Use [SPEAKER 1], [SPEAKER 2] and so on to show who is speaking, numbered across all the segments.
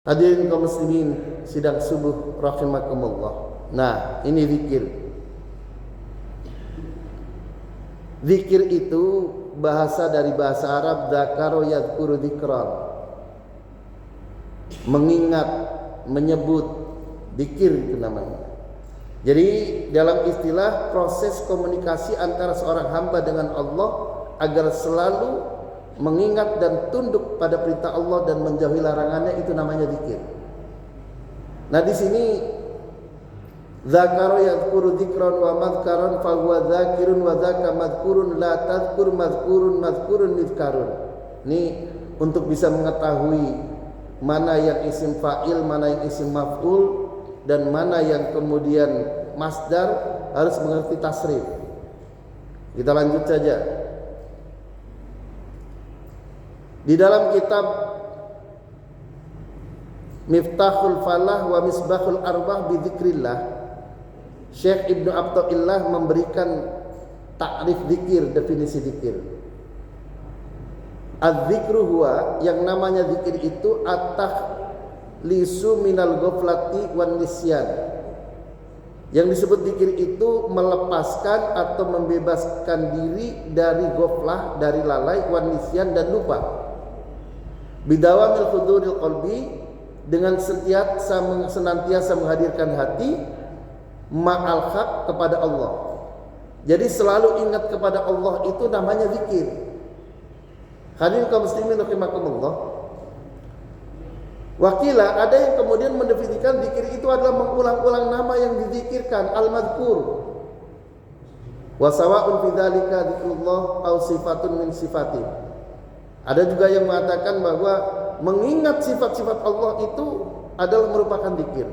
[SPEAKER 1] Hadirin kaum muslimin sidang subuh rahimakumullah. Nah, ini zikir. Zikir itu bahasa dari bahasa Arab dzakara yadhkuru dzikran. Mengingat, menyebut, zikir itu namanya. Jadi dalam istilah proses komunikasi antara seorang hamba dengan Allah agar selalu mengingat dan tunduk pada perintah Allah dan menjauhi larangannya, itu namanya zikir. Nah, di sini dzakara yadhkuru dzikran wa madhkaran fa huwa dzakirun wa dzaka madhkurun la tadhkur madhkurun mizkarun. Ini untuk bisa mengetahui mana yang isim fa'il, mana yang isim maf'ul, dan mana yang kemudian masdar, harus mengerti tasrif. Kita lanjut saja. Di dalam kitab Miftahul Falah wa Misbahul Arbah bi Dzikrillah, Syekh Ibnu Athaillah memberikan takrif zikir, definisi zikir. Az-zikru huwa, yang namanya zikir itu at-takhlisu minal ghaflati wan nisyan. Yang disebut zikir itu melepaskan atau membebaskan diri dari ghaflah, dari lalai, wan nisyan, dan lupa. Bidawamil huduril qalbi, dengan senantiasa menghadirkan hati, ma'al haq, kepada Allah. Jadi selalu ingat kepada Allah, itu namanya zikir. Hadirin kaum muslimin rahimakumullah. Wakila, ada yang kemudian mendefinisikan zikir itu adalah mengulang-ulang nama yang dizikirkan, al-madhkur. Wa sawa'un fi dzalika dzikrullah aw sifatun min sifatih. Ada juga yang mengatakan bahwa mengingat sifat-sifat Allah itu adalah merupakan zikir.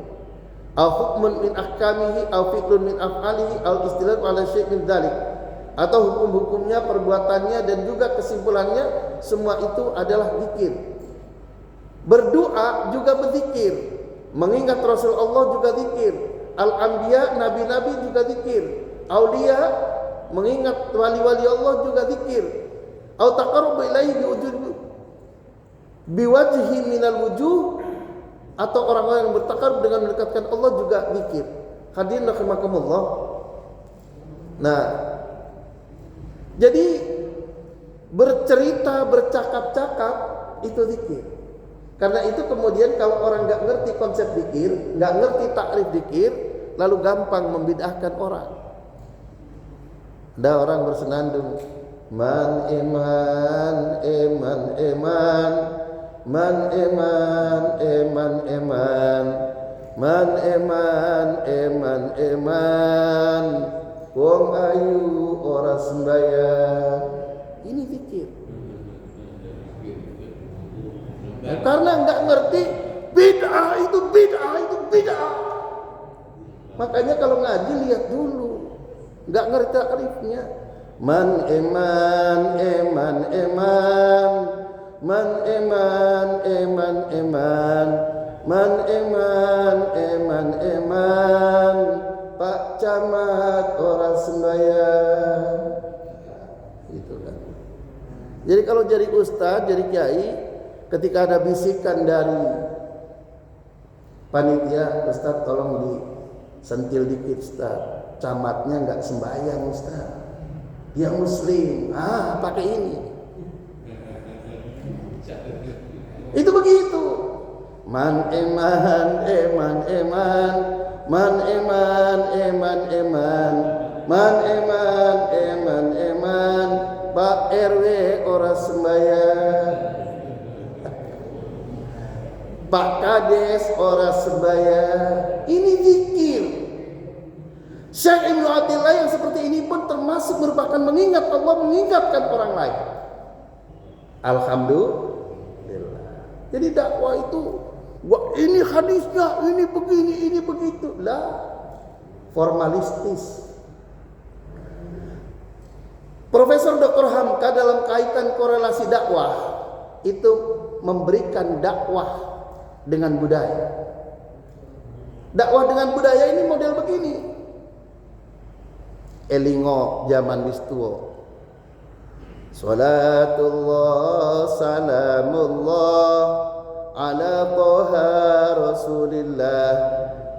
[SPEAKER 1] Au hukmun min ahkamihi au fi'lun min af'alihi au istilahun ala syai' min dzalik. Atau hukum-hukumnya, perbuatannya, dan juga kesimpulannya, semua itu adalah zikir. Berdoa juga berzikir. Mengingat Rasul Allah juga zikir. Al-anbiya, nabi-nabi juga zikir. Aulia, mengingat wali-wali Allah juga zikir. Au taqarrub ilaihi biwajhi minal wujuh, atau orang-orang yang bertakarub dengan mendekatkan Allah juga zikir. Hadirin rahimakumullah. Nah, jadi bercerita, bercakap-cakap itu zikir. Karena itu kemudian kalau orang nggak ngerti konsep zikir, nggak ngerti takrif zikir, lalu gampang membid'ahkan orang. Ada orang bersenandung, man iman, eman, eman, man eman, eman, eman, man eman, eman, eman, wong ayu ora sembayang. Ini zikir. Karena nggak ngerti bid'ah itu bid'ah itu bid'ah. Makanya kalau ngaji lihat dulu, nggak ngerti takrifnya. Man eman, eman, eman, man eman, eman, eman, man eman, eman, eman, Pak Camat ora sembayang. Itu kan. Jadi kalau jadi ustaz, jadi kiai, ketika ada bisikan dari panitia, ustaz tolong disentil dikit ustaz, camatnya nggak sembayang ustaz, dia muslim, pakai ini. Itu begitu. Man eman, eman, eman, man eman, eman, eman, man eman, eman, eman, Pak RW ora sembayang, Pak Kades ora sembayang. Ini zikir. Syekh Ibnu Athaillah yang seperti ini pun termasuk merupakan mengingat Allah, mengingatkan orang lain. Alhamdulillah. Jadi dakwah itu, wah ini hadisnya, ini begini, ini begitu. Lah, formalistis. Profesor Dr. Hamka dalam kaitan korelasi dakwah itu memberikan dakwah dengan budaya. Dakwah dengan budaya ini model begini. Elingo zaman wis tuwa. Salatullah salamullah ala Taha Rasulillah,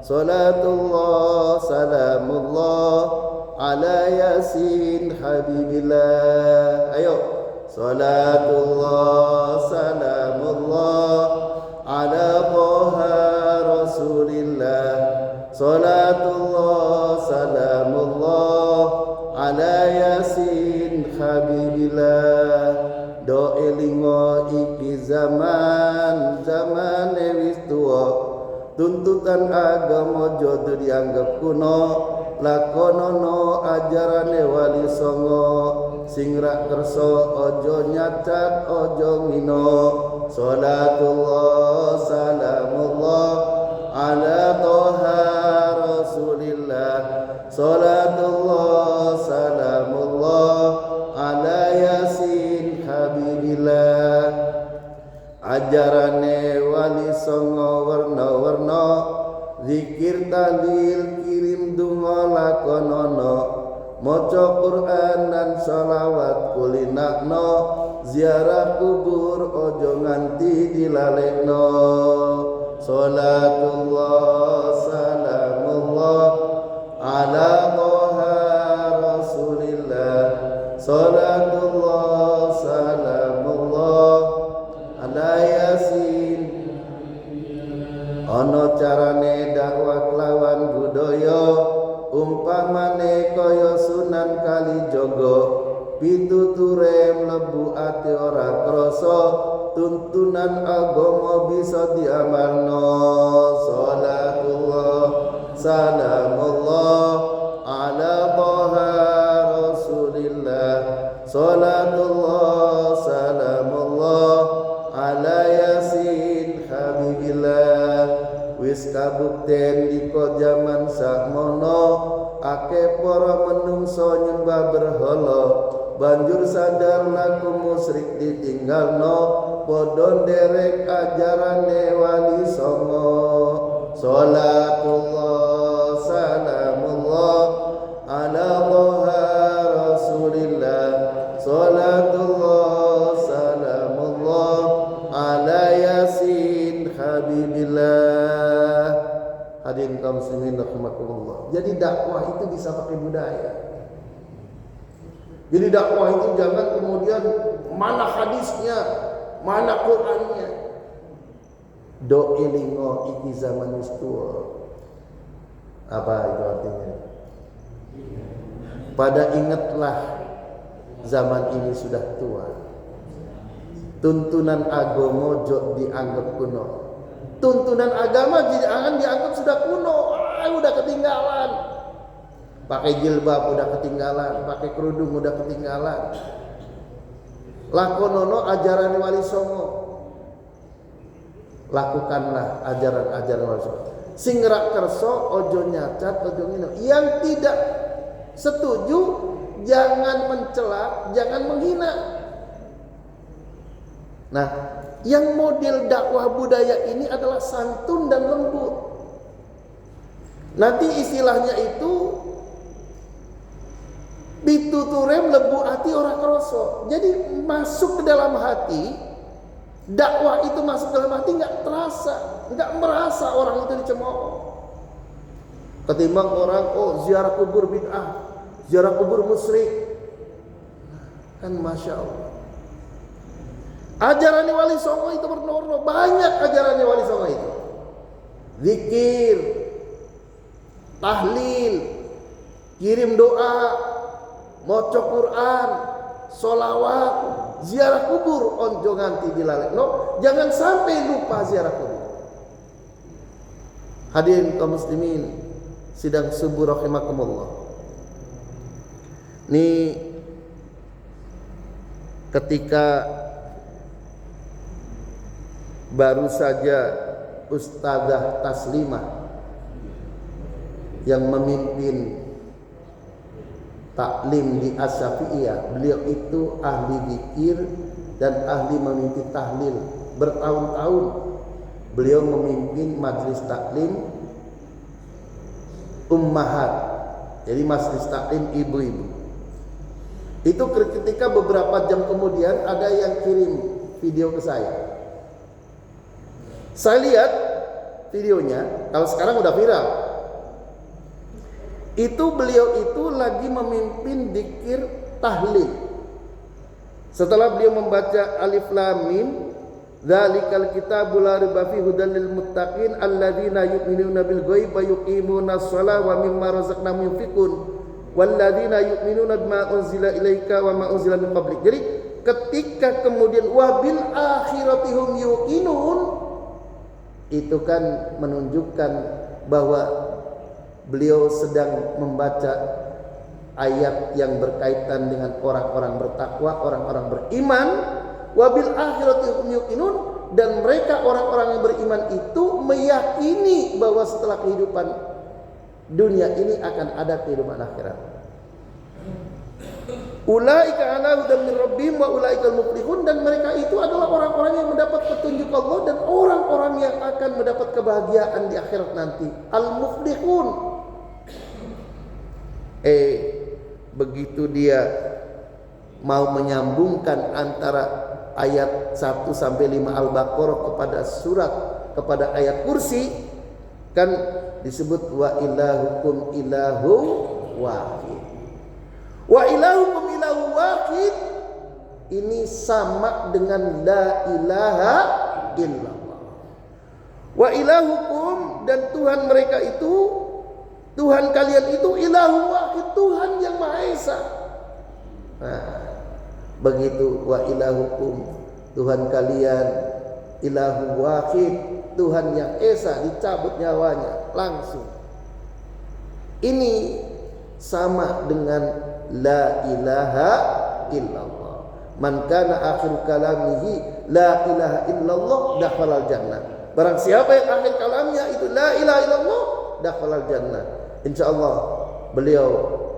[SPEAKER 1] salatullah salamullah ala Yasin Habibillah. Ayo, salatullah salamullah ala Taha Rasulillah, salatullah salamullah ala Yasin Habibillah. Doe lingo iki zaman wis tuwa, tuntutan agama jodoh dianggap kuno, lakonono ajarane wali songo, sing ra kersa ojo nyacat ojo ngino. Salatullah salamullah ala Taha Rasulillah, salatullah salamullah ala Yasin Habibillah. Ajarane wali songo warna-warna, zikir tahlil kirim donga lakonono, maca Quran dan sholawat kulinakno, ziarah kubur ojo nganti dilalekno. Salatullah salamullah ala Taha Rasulillah, salatullah salamullah ala Yasin. Ono carane dakwah kelawan budaya, umpamane kaya Sunan Kalijaga, pituture mlebu ati ora krasa, tuntunan agama bisa diamalno. Salatullah salamullah ala Taha Rasulillah, salatullah salamullah ala Yasin Habibillah. Wis kabukten diko jaman sakmono, akeh para menungso nyembah berhala, banjur sadar laku musyrik ditinggalno, padha nderek ajarane wali songo. Salatullah salamullah ala Taha Rasulillah, salatullah salamullah ala Yasin Habibillah. Hadirin kaum muslimin rahimakumullah. Jadi dakwah itu bisa pakai budaya. Jadi dakwah itu jangan kemudian mana hadisnya, mana Qur'annya. Do elingo iki zaman wis tuwa. Apa itu artinya? Pada ingatlah zaman ini sudah tua. Tuntunan agama jo dianggap kuno. Tuntunan agama jangan dianggap sudah kuno, udah ketinggalan. Pakai jilbab udah ketinggalan, pakai kerudung udah ketinggalan. Lakonono ajaran wali songo. Lakukanlah ajaran-ajaran wali songo. Sing ra kerso ojo nyacat ojo ngino. Yang tidak setuju jangan mencela, jangan menghina. Nah, yang model dakwah budaya ini adalah santun dan lembut. Nanti istilahnya itu bituturem lebu hati ora kroso. Jadi masuk ke dalam hati, dakwah itu masuk ke dalam hati nggak terasa, nggak merasa orang itu dicemooh. Ketimbang orang ziarah kubur bid'ah, ziarah kubur musyrik, kan masya Allah. Ajaran wali songo itu bernorma, banyak ajaran wali songo itu. Zikir, tahlil, kirim doa, maca Quran, sholawat, ziarah kubur onjo nganti dilalekno, jangan sampai lupa ziarah kubur. Hadirin kaum muslimin sidang subuh rahimakumullah. Ini ketika baru saja Ustazah Taslimah yang memimpin taklim di Asy-Syafi'iyah, beliau itu ahli zikir dan ahli memimpin tahlil bertahun-tahun. Beliau memimpin majelis taklim ummahat, jadi majelis taklim ibu-ibu. Itu ketika beberapa jam kemudian ada yang kirim video ke saya. Saya lihat videonya, kalau sekarang udah viral. Itu beliau itu lagi memimpin dzikir tahlil. Setelah beliau membaca Alif Lam Mim, dzalikal kitabul la raiba fihi hudal lil muttaqin alladzina yu'minuna bil ghaibi wa yuqimunas sholata wa mimma razaqnahum yunfiqun walladzina yu'minuna bima unzila ilaika wa ma unzila min qablik. Jadi ketika kemudian wabil akhirati hum yuqinun, itu kan menunjukkan bahwa beliau sedang membaca ayat yang berkaitan dengan orang-orang bertakwa, orang-orang beriman. Wabil akhirati hum yuqinun, dan mereka orang-orang yang beriman itu meyakini bahwa setelah kehidupan dunia ini akan ada kehidupan akhirat. Ulaika ala hudan min rabbihim wa ulaikal muflihun, dan mereka itu adalah orang-orang yang mendapat petunjuk Allah dan orang-orang yang akan mendapat kebahagiaan di akhirat nanti. Al-muflihun. Begitu dia mau menyambungkan antara ayat 1 sampai 5 Al-Baqarah kepada ayat kursi, kan disebut wa ilahukum ilahu wahid. Wa ilahukum ilahu wahid ini sama dengan la ilaha illallah. Wa ilahukum, dan Tuhan mereka itu, Tuhan kalian itu ilahu wahid, Tuhan yang Maha Esa. Nah, begitu wa ilahukum, Tuhan kalian ilahu wahid, Tuhan yang esa, dicabut nyawanya langsung. Ini sama dengan la ilaha illallah. Man kana akhir kalamihi la ilaha illallah dakhalal jannah. Barang siapa yang akhir kalamnya itu la ilaha illallah dakhalal jannah, insyaallah beliau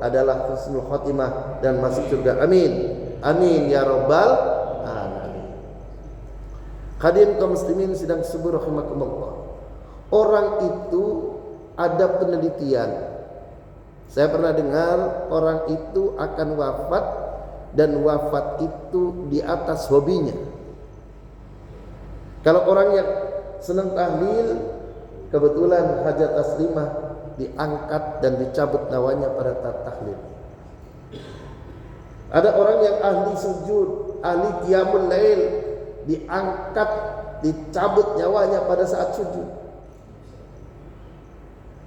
[SPEAKER 1] adalah husnul khotimah dan masuk surga. Amin. Amin ya rabbal alamin. Hadirin kaum muslimin sidang subuh rahimakumullah. Orang itu ada penelitian. Saya pernah dengar orang itu akan wafat, dan wafat itu di atas hobinya. Kalau orang yang senang tahlil, kebetulan hajat taslimah diangkat dan dicabut nyawanya pada tahlil. Ada orang yang ahli sujud, ahli qiyamul lail, diangkat, dicabut nyawanya pada saat sujud.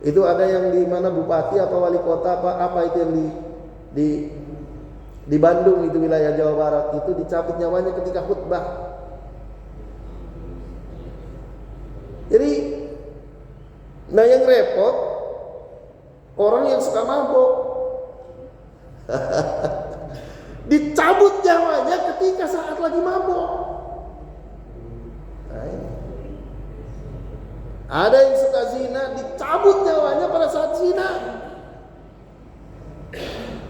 [SPEAKER 1] Itu ada yang di mana bupati apa wali kota apa itu yang di Bandung, itu wilayah Jawa Barat, itu dicabut nyawanya ketika khutbah. Jadi, nah yang repot orang yang suka mabuk. Dicabut nyawanya ketika saat lagi mabuk. Nah, ini. Ada yang suka zina, dicabut nyawanya pada saat zina.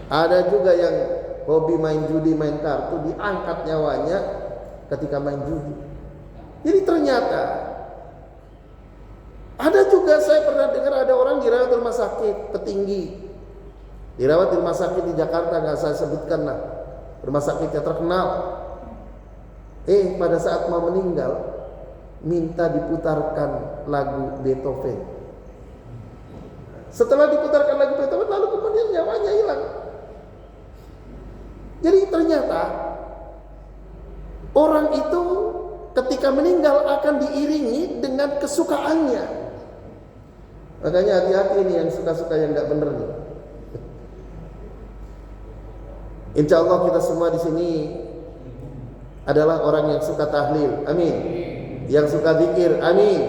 [SPEAKER 1] Ada juga yang hobi main judi, main kartu, diangkat nyawanya ketika main judi. Jadi ternyata ada juga, saya pernah dengar ada orang dirawat di rumah sakit petinggi, dirawat di rumah sakit di Jakarta, nggak saya sebutkan lah, rumah sakitnya terkenal. Pada saat mau meninggal minta diputarkan lagu Beethoven. Setelah diputarkan lagu Beethoven, lalu kemudian nyawanya hilang. Jadi ternyata orang itu ketika meninggal akan diiringi dengan kesukaannya. Makanya hati-hati nih yang suka-suka yang nggak bener nih. Insya Allah kita semua di sini adalah orang yang suka tahlil, amin. Yang suka zikir, amin.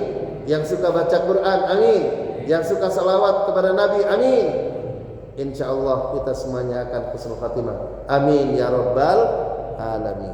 [SPEAKER 1] Yang suka baca Quran, amin. Yang suka salawat kepada Nabi, amin. Insya Allah kita semuanya akan husnul khatimah, amin ya rabbal alamin.